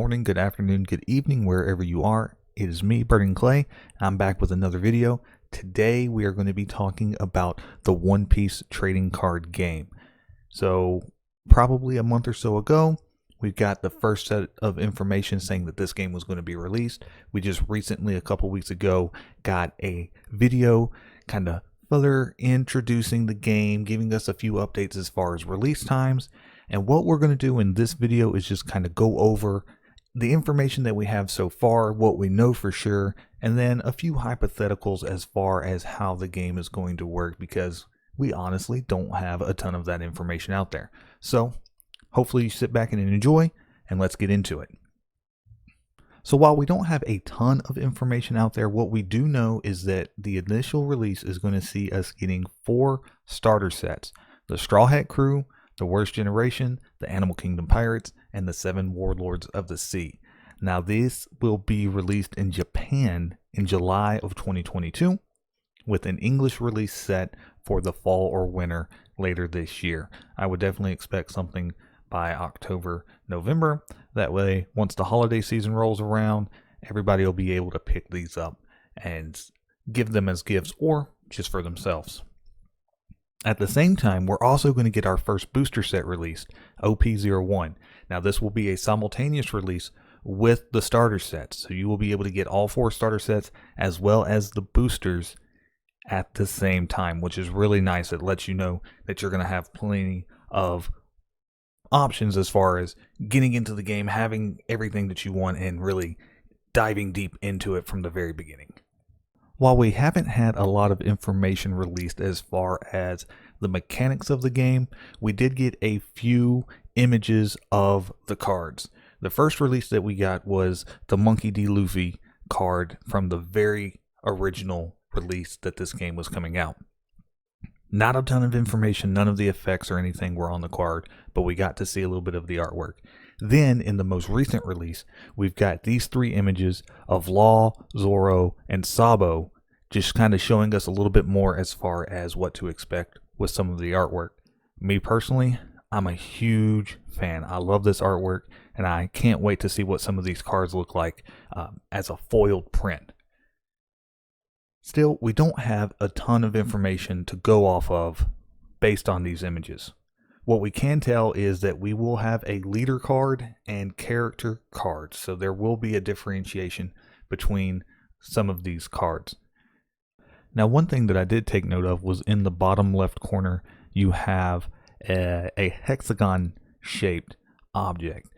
morning, good afternoon, good evening, wherever you are. It is me, Burden Clay. I'm back with another video. Today we are going to be talking about the One Piece trading card game. So probably a month or so ago, we got the first set of information saying that this game was going to be released. We just recently, a couple weeks ago, got a video kind of further introducing the game, giving us a few updates as far as release times. And what we're going to do in this video is just kind of go over the information that we have so far, what we know for sure, and then a few hypotheticals as far as how the game is going to work, because we honestly don't have a ton of that information out there. So hopefully you sit back and enjoy, and let's get into it. So while we don't have a ton of information out there, what we do know is that the initial release is going to see us getting 4 starter sets: the Straw Hat Crew, the Worst Generation, the Animal Kingdom Pirates, and the 7 Warlords of the Sea. Now this will be released in Japan in July of 2022, with an English release set for the fall or winter later this year. I would definitely expect something by October, November. That way, once the holiday season rolls around, everybody will be able to pick these up and give them as gifts or just for themselves. At the same time, we're also going to get our first booster set released, OP01. Now this will be a simultaneous release with the starter sets, so you will be able to get all 4 starter sets as well as the boosters at the same time, which is really nice. It lets you know that you're going to have plenty of options as far as getting into the game, having everything that you want, and really diving deep into it from the very beginning. While we haven't had a lot of information released as far as the mechanics of the game, we did get a few images of the cards. The first release that we got was the Monkey D. Luffy card from the very original release that this game was coming out. Not a ton of information, none of the effects or anything were on the card, but we got to see a little bit of the artwork. Then, in the most recent release, we've got these 3 images of Law, Zoro, and Sabo, just kind of showing us a little bit more as far as what to expect with some of the artwork. Me personally, I'm a huge fan. I love this artwork, and I can't wait to see what some of these cards look like as a foiled print. Still, we don't have a ton of information to go off of based on these images. What we can tell is that we will have a leader card and character cards, so there will be a differentiation between some of these cards. Now, one thing that I did take note of was in the bottom left corner, you have a hexagon-shaped object.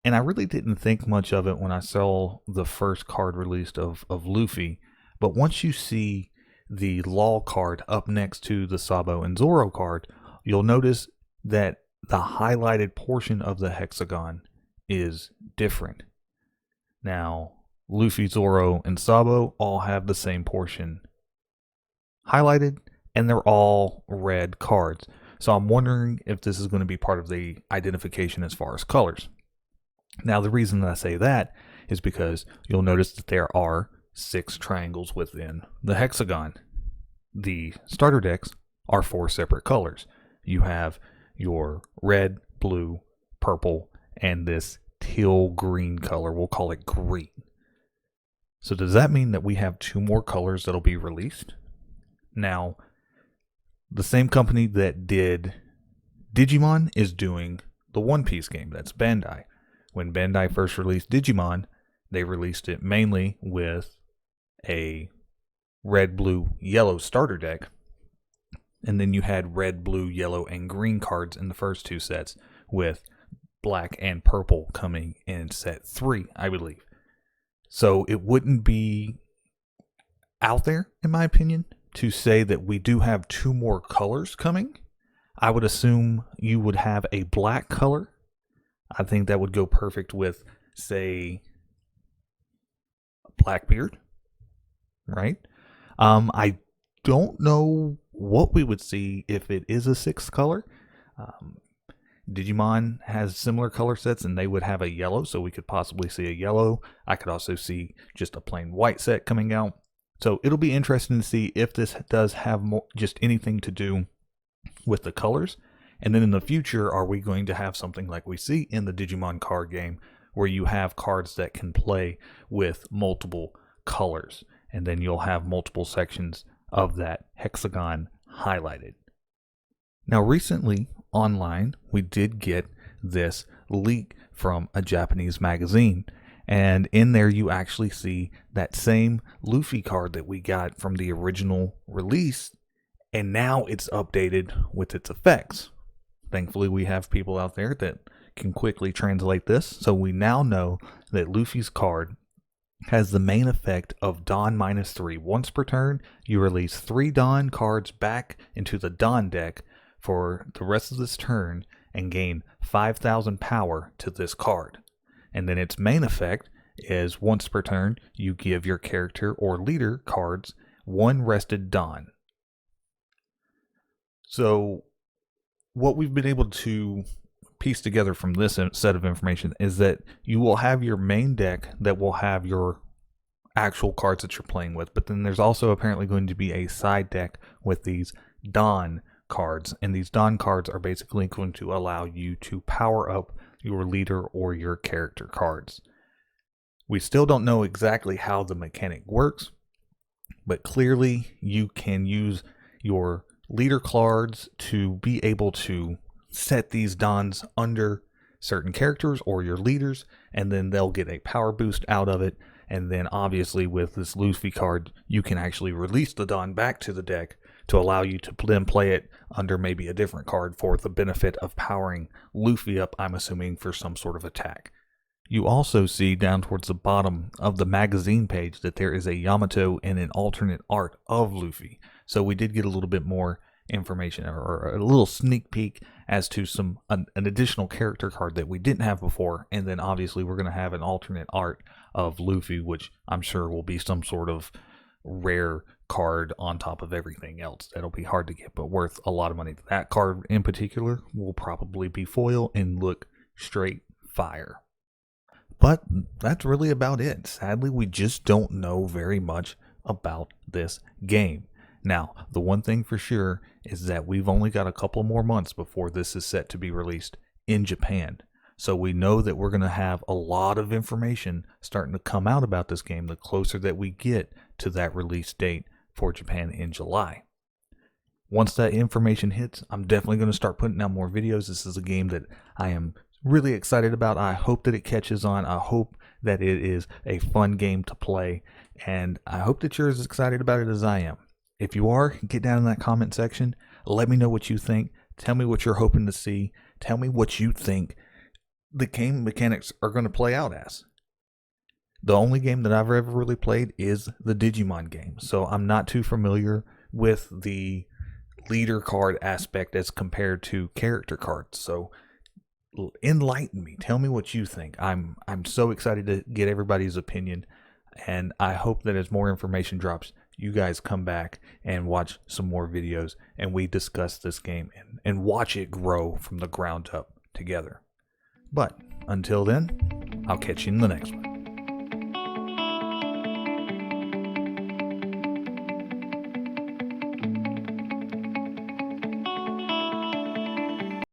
And I really didn't think much of it when I saw the first card released of Luffy. But once you see the Law card up next to the Sabo and Zoro card, you'll notice that the highlighted portion of the hexagon is different. Now, Luffy, Zoro, and Sabo all have the same portion highlighted, and they're all red cards. So I'm wondering if this is going to be part of the identification as far as colors. Now, the reason that I say that is because you'll notice that there are 6 triangles within the hexagon. The starter decks are 4 separate colors. You have your red, blue, purple, and this teal green color. We'll call it green. So does that mean that we have 2 more colors that'll be released? Now, the same company that did Digimon is doing the One Piece game. That's Bandai. When Bandai first released Digimon, they released it mainly with a red, blue, yellow starter deck. And then you had red, blue, yellow, and green cards in the first 2 sets, with black and purple coming in set 3, I believe. So it wouldn't be out there, in my opinion, to say that we do have 2 more colors coming. I would assume you would have a black color. I think that would go perfect with, say, Blackbeard, right? I don't know what we would see if it is a 6th color. Digimon has similar color sets, and they would have a yellow, so we could possibly see a yellow. I could also see just a plain white set coming out. So it'll be interesting to see if this does have just anything to do with the colors. And then in the future, are we going to have something like we see in the Digimon card game, where you have cards that can play with multiple colors, and then you'll have multiple sections of that hexagon highlighted. Now recently online we did get this leak from a Japanese magazine, and in there you actually see that same Luffy card that we got from the original release, and now it's updated with its effects. Thankfully we have people out there that can quickly translate this, so we now know that Luffy's card has the main effect of Dawn -3. Once per turn, you release 3 Dawn cards back into the Dawn deck for the rest of this turn and gain 5,000 power to this card. And then its main effect is once per turn, you give your character or leader cards 1 rested Dawn. So what we've been able to piece together from this set of information is that you will have your main deck that will have your actual cards that you're playing with, but then there's also apparently going to be a side deck with these Dawn cards, and these Dawn cards are basically going to allow you to power up your leader or your character cards. We still don't know exactly how the mechanic works, but clearly you can use your leader cards to be able to set these Dons under certain characters or your leaders, and then they'll get a power boost out of it. And then obviously with this Luffy card, you can actually release the Don back to the deck to allow you to then play it under maybe a different card for the benefit of powering Luffy up, I'm assuming, for some sort of attack. You also see down towards the bottom of the magazine page that there is a Yamato and an alternate art of Luffy. So we did get a little bit more information, or a little sneak peek as to an additional character card that we didn't have before, and then obviously we're going to have an alternate art of Luffy, which I'm sure will be some sort of rare card on top of everything else that'll be hard to get but worth a lot of money. That card in particular will probably be foil and look straight fire. But that's really about it. Sadly, we just don't know very much about this game. Now, the one thing for sure is that we've only got a couple more months before this is set to be released in Japan. So we know that we're going to have a lot of information starting to come out about this game the closer that we get to that release date for Japan in July. Once that information hits, I'm definitely going to start putting out more videos. This is a game that I am really excited about. I hope that it catches on. I hope that it is a fun game to play, and I hope that you're as excited about it as I am. If you are, get down in that comment section. Let me know what you think. Tell me what you're hoping to see. Tell me what you think the game mechanics are going to play out as. The only game that I've ever really played is the Digimon game, so I'm not too familiar with the leader card aspect as compared to character cards. So enlighten me. Tell me what you think. I'm so excited to get everybody's opinion, and I hope that as more information drops, you guys come back and watch some more videos and we discuss this game and watch it grow from the ground up together. But until then, I'll catch you in the next one.